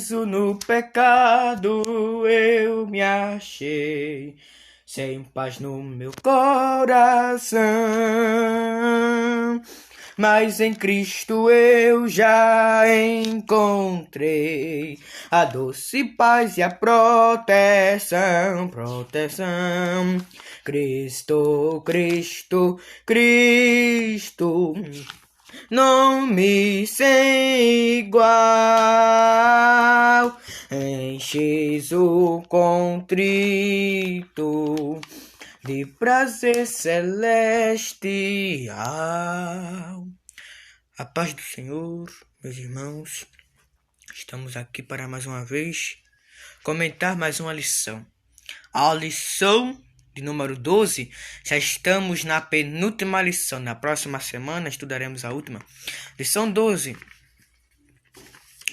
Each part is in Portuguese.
preso no pecado eu me achei, sem paz no meu coração. Mas em Cristo eu já encontrei a doce paz e a proteção. Cristo, Cristo, Cristo, nome sem igual, enches o contrito de prazer celestial. A paz do Senhor, meus irmãos, estamos aqui para mais uma vez comentar mais uma lição. A lição de número 12, já estamos na penúltima lição. Na próxima semana estudaremos a última. Lição 12.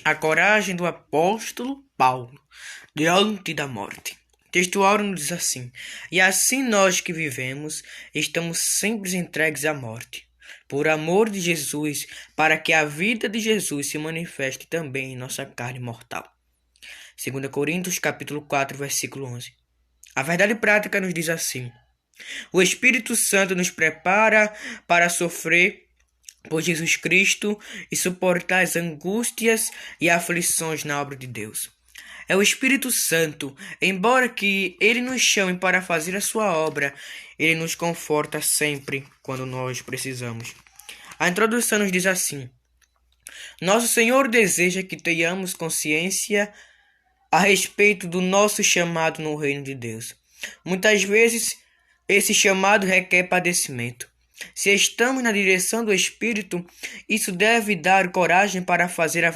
A coragem do apóstolo Paulo diante da morte. O texto áureo nos diz assim: e assim nós que vivemos, estamos sempre entregues à morte, por amor de Jesus, para que a vida de Jesus se manifeste também em nossa carne mortal. 2 Coríntios capítulo 4, versículo 11. A verdade prática nos diz assim: o Espírito Santo nos prepara para sofrer por Jesus Cristo e suportar as angústias e aflições na obra de Deus. É o Espírito Santo, embora que Ele nos chame para fazer a sua obra, Ele nos conforta sempre quando nós precisamos. A introdução nos diz assim: nosso Senhor deseja que tenhamos consciência a respeito do nosso chamado no reino de Deus. Muitas vezes, esse chamado requer padecimento. Se estamos na direção do Espírito, isso deve dar coragem para fazer a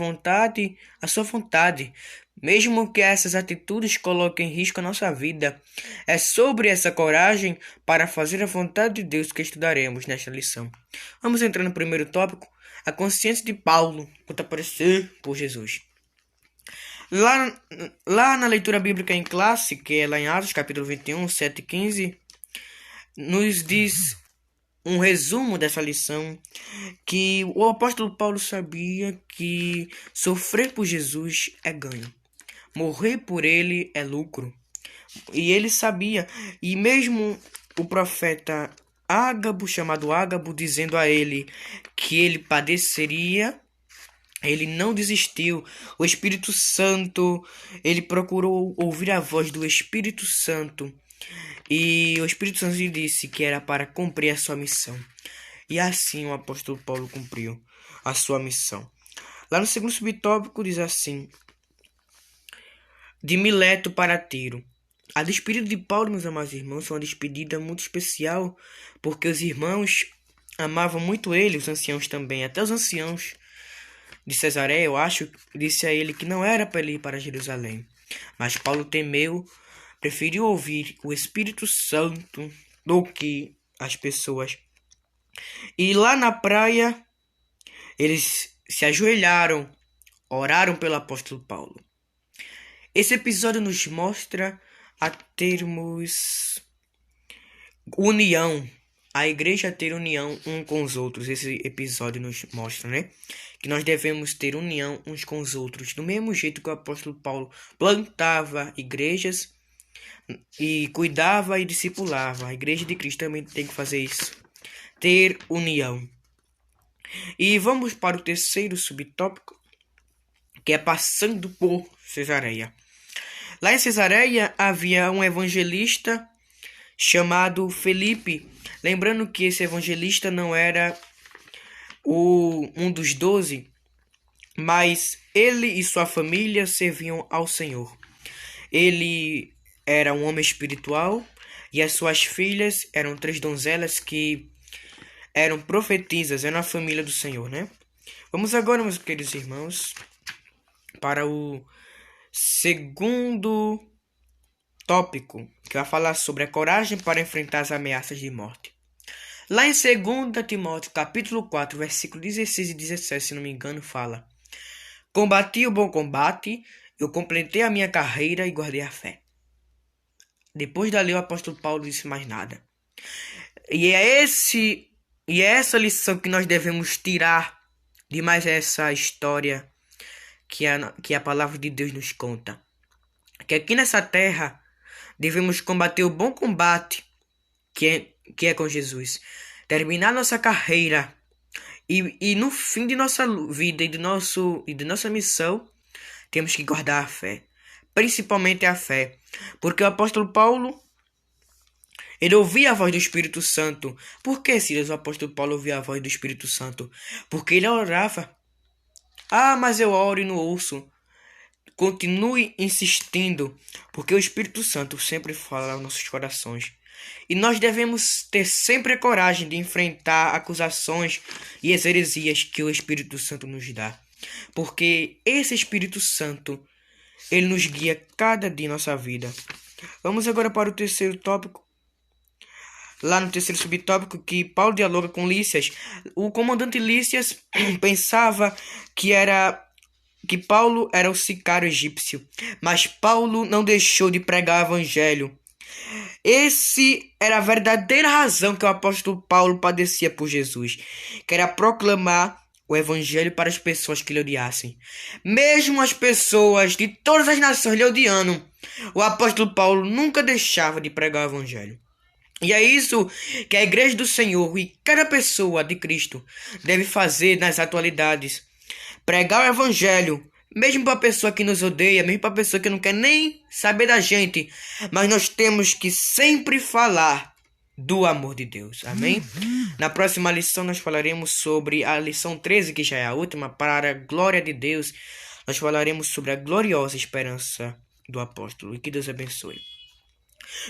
sua vontade, mesmo que essas atitudes coloquem em risco a nossa vida. É sobre essa coragem para fazer a vontade de Deus que estudaremos nesta lição. Vamos entrar no primeiro tópico, a consciência de Paulo quanto a padecer por Jesus. Lá na leitura bíblica em classe, que é lá em Atos, capítulo 21, 7 e 15, nos diz um resumo dessa lição, que o apóstolo Paulo sabia que sofrer por Jesus é ganho, morrer por ele é lucro. E ele sabia, e mesmo o profeta Ágabo, chamado Ágabo, dizendo a ele que ele padeceria, ele não desistiu. O Espírito Santo, ele procurou ouvir a voz do Espírito Santo. E o Espírito Santo lhe disse que era para cumprir a sua missão. E assim o apóstolo Paulo cumpriu a sua missão. Lá no segundo subtópico diz assim: de Mileto para Tiro. A despedida de Paulo, meus amados irmãos, foi uma despedida muito especial, porque os irmãos amavam muito ele, os anciãos também, até os anciãos de Cesareia, eu acho, disse a ele que não era para ele ir para Jerusalém. Mas Paulo temeu, preferiu ouvir o Espírito Santo do que as pessoas. E lá na praia, eles se ajoelharam, oraram pelo apóstolo Paulo. Esse episódio nos mostra a termos união, a igreja ter união um com os outros. Esse episódio nos mostra, né, que nós devemos ter união uns com os outros, do mesmo jeito que o apóstolo Paulo plantava igrejas e cuidava e discipulava. A igreja de Cristo também tem que fazer isso, ter união. E vamos para o terceiro subtópico, que é passando por Cesareia. Lá em Cesareia havia um evangelista chamado Felipe. Lembrando que esse evangelista não era um dos 12, mas ele e sua família serviam ao Senhor. Ele era um homem espiritual e as suas filhas eram 3 donzelas que eram profetisas, eram a família do Senhor, né? Vamos agora, meus queridos irmãos, para o segundo tópico, que vai falar sobre a coragem para enfrentar as ameaças de morte. Lá em 2 Timóteo, capítulo 4, versículo 16 e 17, se não me engano, fala: combati o bom combate, eu completei a minha carreira e guardei a fé. Depois da lei, o apóstolo Paulo disse mais nada. E é essa lição que nós devemos tirar de mais essa história, que a palavra de Deus nos conta. Que aqui nessa terra devemos combater o bom combate que é com Jesus. Terminar nossa carreira e no fim de nossa vida e de nossa missão, temos que guardar a fé. Principalmente a fé. Porque o apóstolo Paulo, ele ouvia a voz do Espírito Santo. Por que, Silas, o apóstolo Paulo ouvia a voz do Espírito Santo? Porque ele orava. Ah, mas eu oro e não ouço. Continue insistindo, porque o Espírito Santo sempre fala aos nossos corações. E nós devemos ter sempre a coragem de enfrentar acusações e as heresias que o Espírito Santo nos dá. Porque esse Espírito Santo, ele nos guia cada dia em nossa vida. Vamos agora para o terceiro tópico. Lá no terceiro subtópico, que Paulo dialoga com Lícias. O comandante Lícias pensava que Paulo era o sicário egípcio, mas Paulo não deixou de pregar o evangelho. Esse era a verdadeira razão que o apóstolo Paulo padecia por Jesus, que era proclamar o evangelho para as pessoas que lhe odiassem. Mesmo as pessoas de todas as nações lhe odiando, o apóstolo Paulo nunca deixava de pregar o evangelho. E é isso que a igreja do Senhor e cada pessoa de Cristo deve fazer nas atualidades. Pregar o evangelho, mesmo para a pessoa que nos odeia, mesmo para a pessoa que não quer nem saber da gente. Mas nós temos que sempre falar do amor de Deus. Amém? Na próxima lição nós falaremos sobre a lição 13, que já é a última, para a glória de Deus. Nós falaremos sobre a gloriosa esperança do apóstolo. E que Deus abençoe.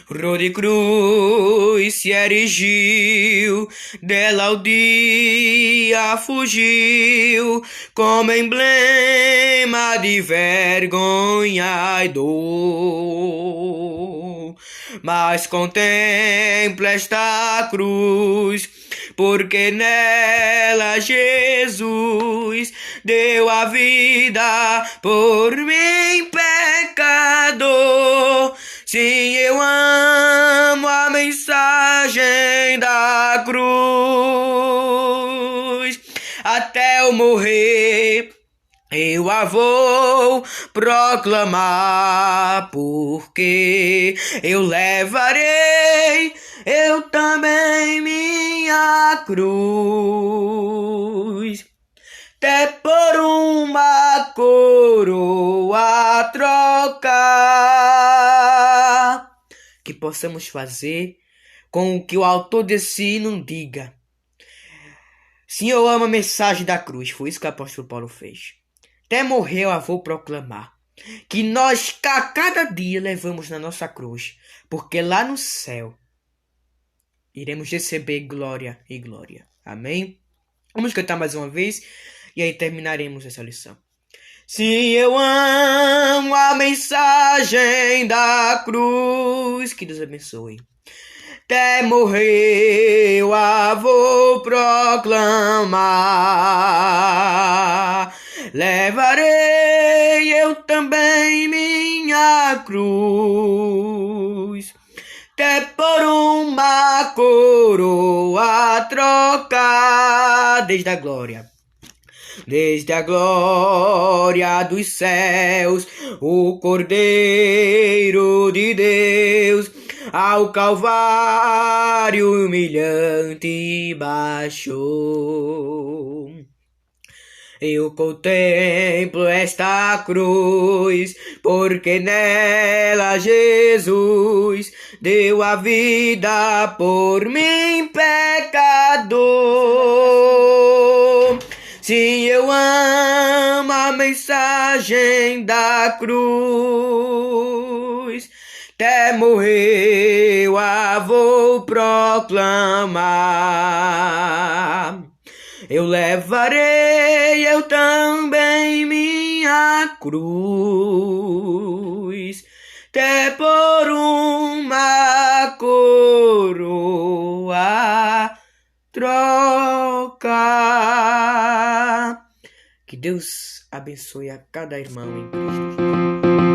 Rua de cruz se erigiu, dela o dia fugiu, como emblema de vergonha e dor. Mas contempla esta cruz, porque nela Jesus deu a vida por mim, pecador. Sim, eu amo a mensagem da cruz. Até eu morrer, eu a vou proclamar, porque eu levarei eu também minha cruz. Até por uma coroa trocar. Que possamos fazer com o que o autor desse hino diga. Sim, eu amo a mensagem da cruz. Foi isso que o apóstolo Paulo fez. Até morrer eu a vou proclamar. Que nós a cada dia levamos na nossa cruz. Porque lá no céu iremos receber glória e glória. Amém? Vamos cantar mais uma vez. E aí terminaremos essa lição. Sim, eu amo a mensagem da cruz. Que Deus abençoe. Até morrer eu a vou proclamar. Levarei eu também minha cruz. Até por uma coroa trocar. Desde a glória dos céus, o Cordeiro de Deus ao Calvário humilhante baixou. Eu contemplo esta cruz, porque nela Jesus deu a vida por mim, pecador. Sim, eu amo a mensagem da cruz. Até morrer eu a vou proclamar. Eu levarei eu também minha cruz, até por uma coroa trocar. Que Deus abençoe a cada irmão em Cristo Jesus.